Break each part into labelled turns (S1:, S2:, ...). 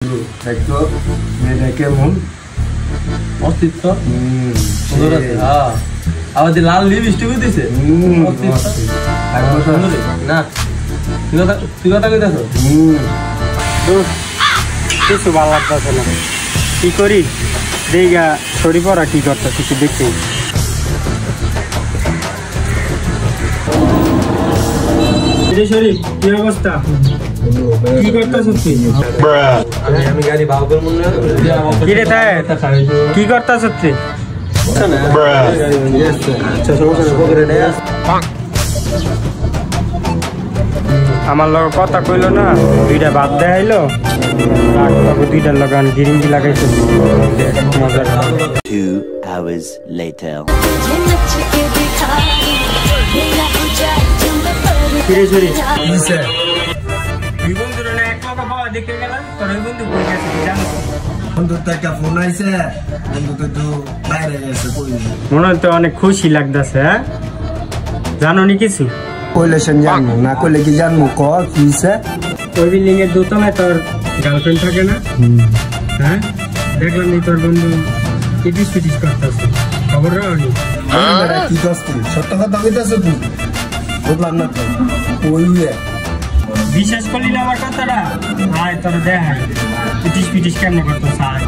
S1: বন্ধু দেখতো মেয়েটা কেমন
S2: অস্তিত্ব সুন্দর আছে। হ্যাঁ আবার যে লাল লিপস্টিক দিছে না তুই কথা কইতাছ
S3: কিছু ভালো লাগতেছে না কি করি দেখা সরি পড়া কি করতে কিছু দেখতে শরীফ কি অবস্থা কি করতেছিস
S2: আমি গাড়ি ভাও করে মনে
S3: কি রে তাই কি করতেছিস তুই আমার লগ কথা কইল না দুইটা বাদ দেখাইলো দুইটার লাগান গিরিঙ্গি লাগাইছে মজার
S4: 2 hours later
S3: ফিরে চলি বন্ধুরা না এক লগে বাবা দেখে গেলাম তোর বন্ধু কই গেছে জানো
S1: বন্ধুর তো একটা ফোন আইছে বন্ধু তো একটু বাইরে গেছে কই
S3: মনে তো অনেক খুশি লাগতেছে হ্যাঁ জানো নি কিছু
S1: কইলেছেন জানবো না কইলে কি জানবো ক কিছে
S3: ওই বিল্ডিং এর দোতলায় তোর গার্লফ্রেন্ড থাকে না হ্যাঁ দেখলাম নি তোর বন্ধু কিটিস পিটিস করতেছে খবর রাখনি
S1: কি করছিস সত্য কথা কইতাছ তুই বুঝলাম না তো কইলে
S3: বিশ্বাস করলি না আমার কথাটা আয় তোর দেখাই পিটিস পিটিস কেমন করতেছ আয়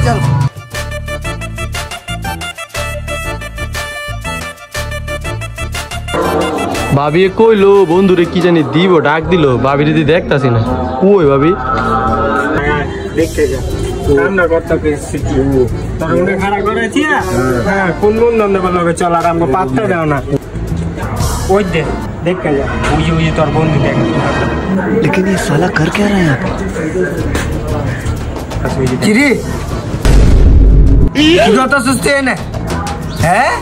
S3: চল
S2: ভাবি কইলো বন্ধুরে কি জানি দিব ডাক দিল ভাবি যদি দেখতাছি না কই ভাবি
S3: দেখতে যা রান্না করতে পেরেছি তোর মনে খারাপ করেছি হ্যাঁ কোন বন্ধু লগে চল আর আমাকে পাত্তা দাও না ওই দে দেখতে যা বুঝি বুঝি তোর বন্ধু দেখ
S4: लेकिन ये साला कर क्या रहा है यहाँ पे
S1: চিরি কি কথা সুস্তে না হ্যাঁ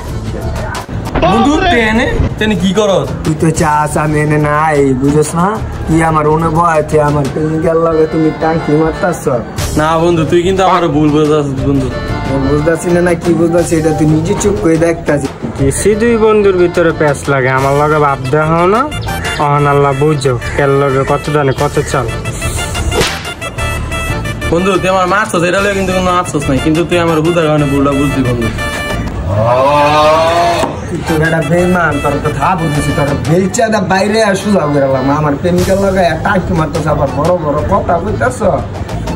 S2: বন্ধুর টেনে তেনে কি করস
S1: তুই তো চাস আমি এনে নাই বুঝছ না কি আমার ওনে বয়তে আমার প্রেমিকার লগে তুমি টাঙ্কি মারতাছ
S2: না বন্ধু তুই কিন্তু আমার ভুল বুঝাস বন্ধু
S1: বুঝতাছি না কি বুঝতাছি এটা তুই নিজে চুপ করে দেখতাছি
S3: বেশি দুই বন্ধুর ভিতরে প্যাঁচ লাগে আমার লগে ভাব দেখাও না অহন আল্লাহ বুঝো কেল লগে কত জানে কত চাল
S2: বন্ধু তুই আমার মারছস এটা লগে কিন্তু কোনো আফসোস নাই কিন্তু তুই আমার হুদার কারণে ভুলটা বুঝলি বন্ধু
S1: তুই এটা বেমান তোর কথা বুঝেছি তোর বেলচাটা বাইরে আসু যাও গেলাম আমার প্রেমিকার লগে টাঙ্কি মারতাছ আবার বড় বড় কথা কইতাছ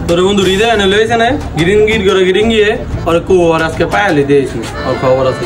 S2: তোর বন্ধু হৃদয় এনে লইছে না গিরিঙ্গির করে গিরিঙ্গিয়ে আর কো আর আজকে পায়ালি দিয়েছি আর খবর আছে